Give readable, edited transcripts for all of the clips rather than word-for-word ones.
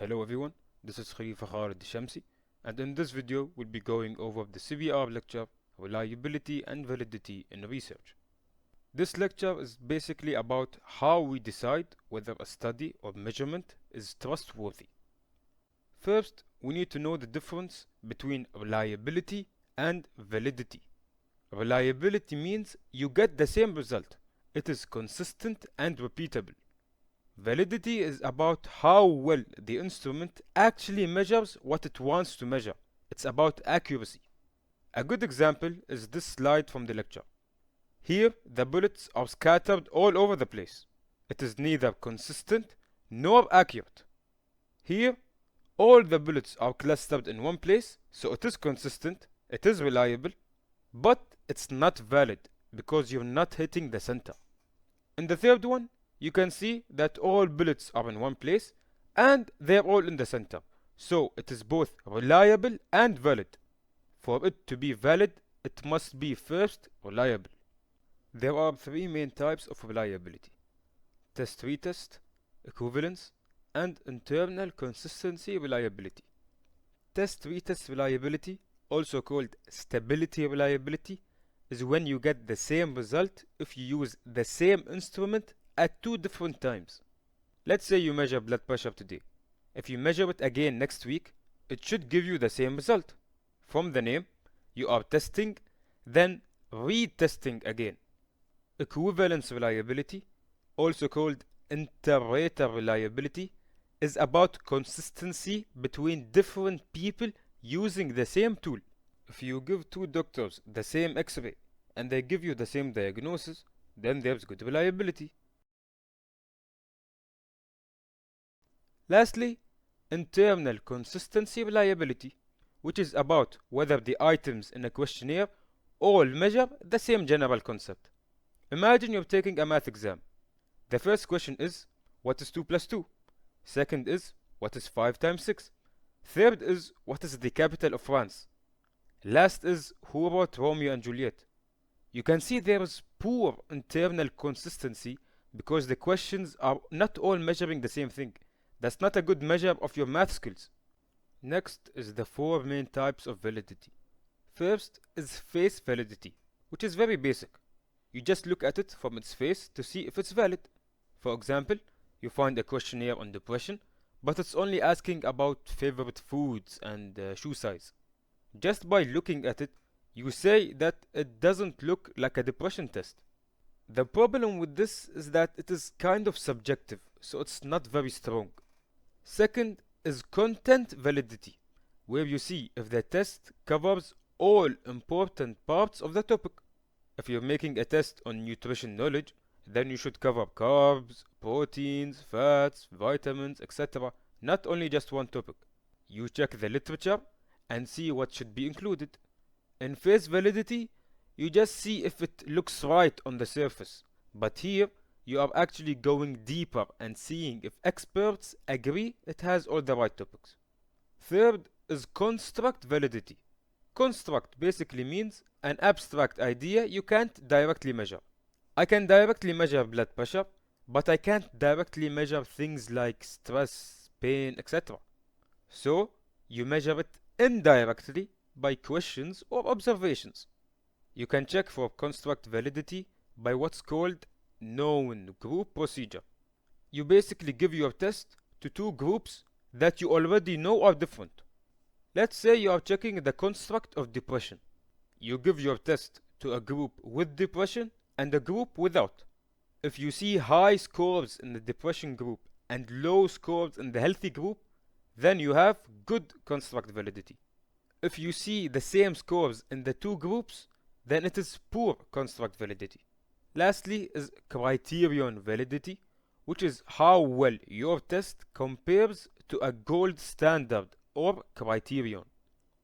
Hello everyone, this is Khalifa Khalid, and in this video we'll be going over the CBR lecture, Reliability and Validity in Research. This lecture is basically about how we decide whether a study or measurement is trustworthy. First, we need to know the difference between reliability and validity. Reliability means you get the same result. It is consistent and repeatable. Validity is about how well the instrument actually measures what it wants to measure. It's about accuracy. A good example is this slide from the lecture. Here, the bullets are scattered all over the place. It is neither consistent nor accurate. Here, all the bullets are clustered in one place, so it is consistent, it is reliable, but it's not valid because you're not hitting the center. In the third one, you can see that all bullets are in one place and they're all in the center. So it is both reliable and valid. For it to be valid, it must be first reliable. There are three main types of reliability: test-retest, equivalence, and internal consistency reliability. Test-retest reliability, also called stability reliability, is when you get the same result if you use the same instrument at two different times. Let's say you measure blood pressure today. If you measure it again next week, it should give you the same result. From the name, you are testing, then retesting again. Equivalence reliability, also called inter-rater reliability, is about consistency between different people using the same tool. If you give two doctors the same X-ray and they give you the same diagnosis, then there's good reliability. Lastly, internal consistency reliability, which is about whether the items in a questionnaire all measure the same general concept. Imagine you're taking a math exam. The first question is, what is 2 plus 2? Second is, what is 5 times 6? Third is, what is the capital of France? Last is, who wrote Romeo and Juliet? You can see there is poor internal consistency because the questions are not all measuring the same thing. That's not a good measure of your math skills. Next is the four main types of validity. First is face validity, which is very basic. You just look at it from its face to see if it's valid. For example, you find a questionnaire on depression, but it's only asking about favorite foods and shoe size. Just by looking at it, you say that it doesn't look like a depression test. The problem with this is that it is kind of subjective, so it's not very strong. Second is content validity, where you see if the test covers all important parts of the topic. If you're making a test on nutrition knowledge, then you should cover carbs, proteins, fats, vitamins, etc. Not only just one topic. You check the literature and see what should be included. In face validity, you just see if it looks right on the surface. But here, you are actually going deeper and seeing if experts agree it has all the right topics. Third is construct validity. Construct basically means an abstract idea you can't directly measure. I can directly measure blood pressure, but I can't directly measure things like stress, pain, etc. So, you measure it indirectly by questions or observations. You can check for construct validity by what's called known group procedure. You basically give your test to two groups that you already know are different. Let's say you are checking the construct of depression. You give your test to a group with depression and a group without. If you see high scores in the depression group and low scores in the healthy group, then you have good construct validity. If you see the same scores in the two groups, then it is poor construct validity. Lastly is criterion validity, which is how well your test compares to a gold standard or criterion.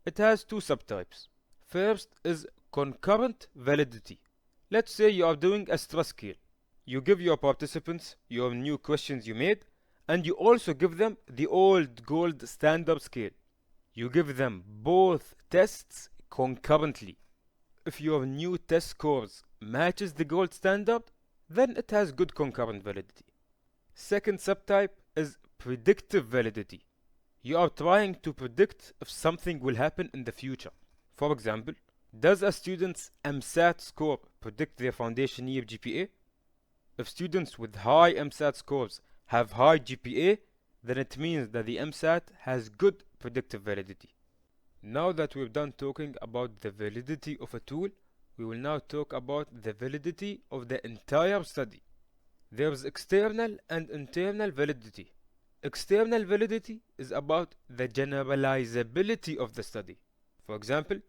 It has two subtypes. First is concurrent validity. Let's say you are doing a stress scale. You give your participants your new questions you made, and you also give them the old gold standard scale. You give them both tests concurrently. If your new test scores matches the gold standard, then it has good concurrent validity. Second subtype is predictive validity. You are trying to predict if something will happen in the future. For example, does a student's MSAT score predict their foundation year GPA? If students with high MSAT scores have high GPA, then it means that the MSAT has good predictive validity. Now that we've done talking about the validity of a tool, we will now talk about the validity of the entire study. There's external and internal validity. External validity is about the generalizability of the study. For example,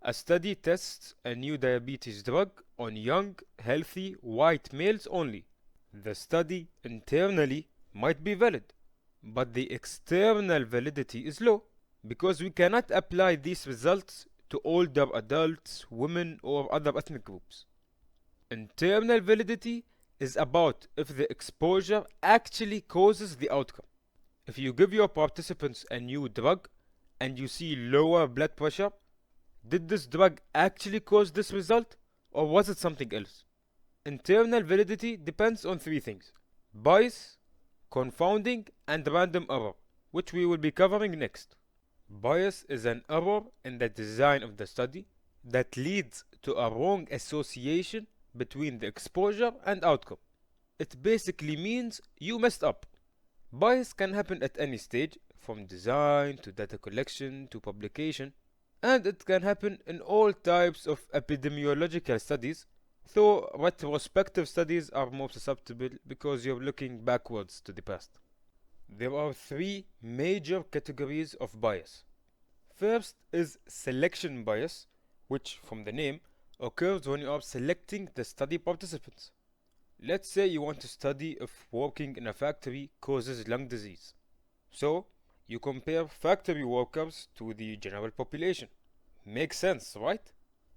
a study tests a new diabetes drug on young, healthy, white males only. The study internally might be valid, but the external validity is low because we cannot apply these results to older adults, women, or other ethnic groups. Internal validity is about if the exposure actually causes the outcome. If you give your participants a new drug and you see lower blood pressure, did this drug actually cause this result, or was it something else? Internal validity depends on three things: bias, confounding, and random error, which we will be covering next. Bias is an error in the design of the study that leads to a wrong association between the exposure and outcome. It basically means you messed up. Bias can happen at any stage, from design to data collection to publication, and it can happen in all types of epidemiological studies, though retrospective studies are more susceptible because you're looking backwards to the past. There are three major categories of bias. First is selection bias, which, from the name, occurs when you are selecting the study participants. Let's say you want to study if working in a factory causes lung disease. So, you compare factory workers to the general population. Makes sense, right?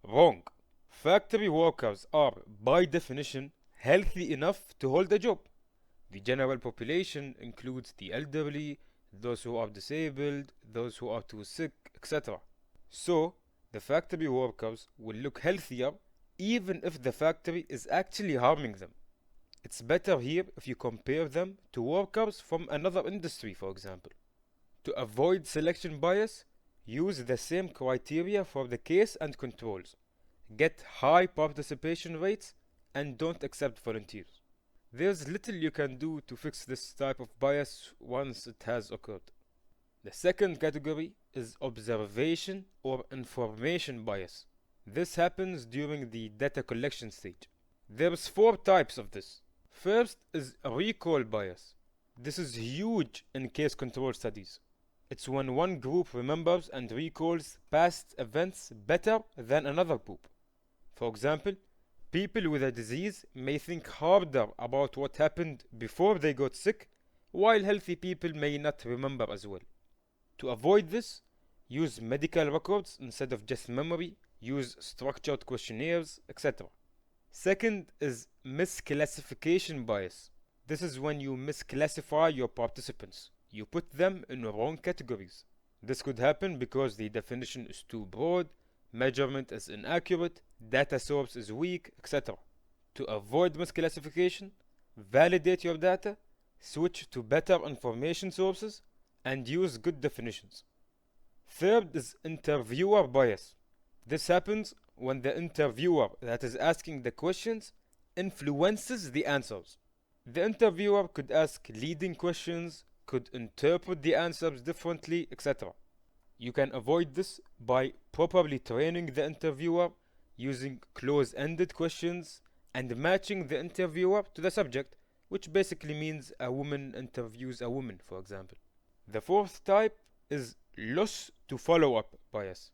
Wrong. Factory workers are, by definition, healthy enough to hold a job. The general population includes the elderly, those who are disabled, those who are too sick, etc. So, the factory workers will look healthier even if the factory is actually harming them. It's better here if you compare them to workers from another industry, for example. To avoid selection bias, use the same criteria for the case and controls. Get high participation rates and don't accept volunteers. There's little you can do to fix this type of bias once it has occurred. The second category is observation or information bias. This happens during the data collection stage. There's four types of this. First is recall bias. This is huge in case control studies. It's when one group remembers and recalls past events better than another group. For example, people with a disease may think harder about what happened before they got sick, while healthy people may not remember as well. To avoid this, use medical records instead of just memory, use structured questionnaires, etc. Second is misclassification bias. This is when you misclassify your participants. You put them in wrong categories. This could happen because the definition is too broad, measurement is inaccurate, data source is weak, etc. To avoid misclassification, validate your data, switch to better information sources, and use good definitions. Third is interviewer bias. This happens when the interviewer that is asking the questions influences the answers. The interviewer could ask leading questions, could interpret the answers differently, etc. You can avoid this by properly training the interviewer, using close-ended questions, and matching the interviewer to the subject, which basically means a woman interviews a woman, for example. The fourth type is loss to follow-up bias.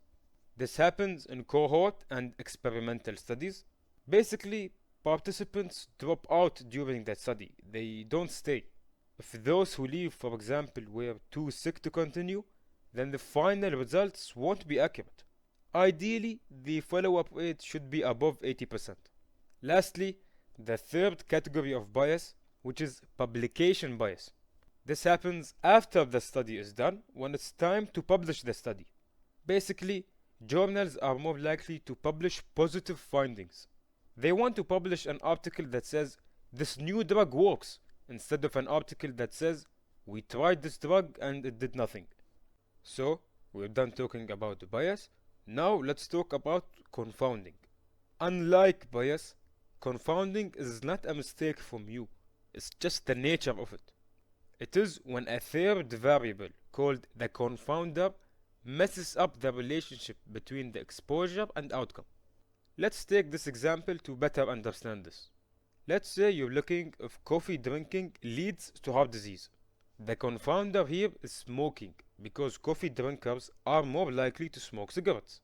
This happens in cohort and experimental studies. Basically, participants drop out during the study. They don't stay. If those who leave, for example, were too sick to continue, then the final results won't be accurate. Ideally, the follow-up rate should be above 80%. Lastly, the third category of bias, which is publication bias. This happens after the study is done, when it's time to publish the study. Basically, journals are more likely to publish positive findings. They want to publish an article that says, "This new drug works," instead of an article that says, "We tried this drug and it did nothing." So, we're done talking about the bias. Now let's talk about confounding. Unlike bias, confounding is not a mistake from you. It's just the nature of it. It is when a third variable, called the confounder, messes up the relationship between the exposure and outcome. Let's take this example to better understand this. Let's say you're looking if coffee drinking leads to heart disease. The confounder here is smoking, because coffee drinkers are more likely to smoke cigarettes.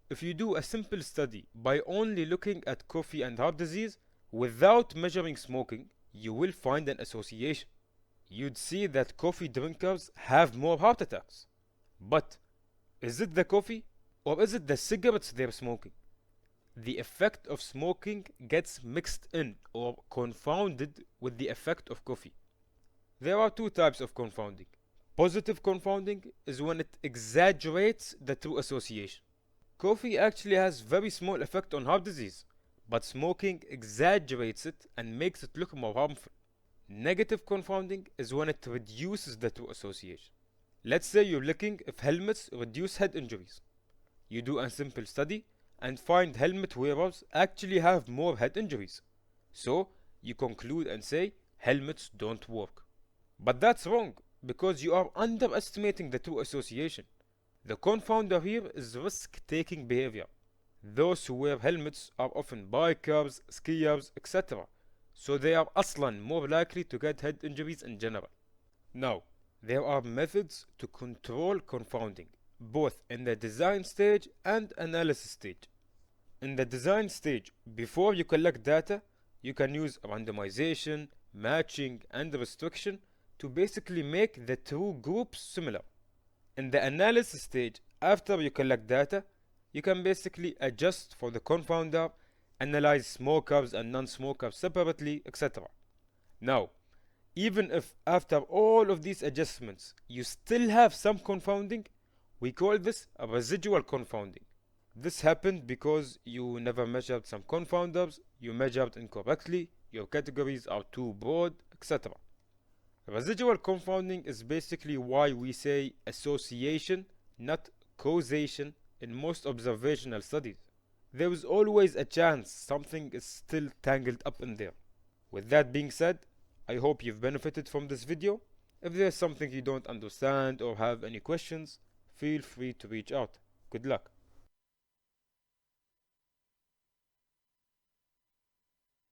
If you do a simple study by only looking at coffee and heart disease without measuring smoking, you will find an association. You'd see that coffee drinkers have more heart attacks. But is it the coffee or is it the cigarettes they're smoking? The effect of smoking gets mixed in or confounded with the effect of coffee. There are two types of confounding. Positive confounding is when it exaggerates the true association. Coffee actually has very small effect on heart disease, but smoking exaggerates it and makes it look more harmful. Negative confounding is when it reduces the true association. Let's say you're looking if helmets reduce head injuries. You do a simple study and find helmet wearers actually have more head injuries. So you conclude and say helmets don't work. But that's wrong, because you are underestimating the true association. The confounder here is risk-taking behavior. Those who wear helmets are often bikers, skiers, etc. So they are aslan more likely to get head injuries in general. Now, there are methods to control confounding, both in the design stage and analysis stage. In the design stage, before you collect data, you can use randomization, matching, and restriction to basically make the two groups similar. In the analysis stage, after you collect data, you can basically adjust for the confounder, analyze smokers and non-smokers separately, etc. Now, even if after all of these adjustments you still have some confounding, we call this a residual confounding. This happened because you never measured some confounders, you measured incorrectly, your categories are too broad, etc. Residual confounding is basically why we say association, not causation, in most observational studies. There is always a chance something is still tangled up in there. With that being said, I hope you've benefited from this video. If there's something you don't understand or have any questions, feel free to reach out. Good luck.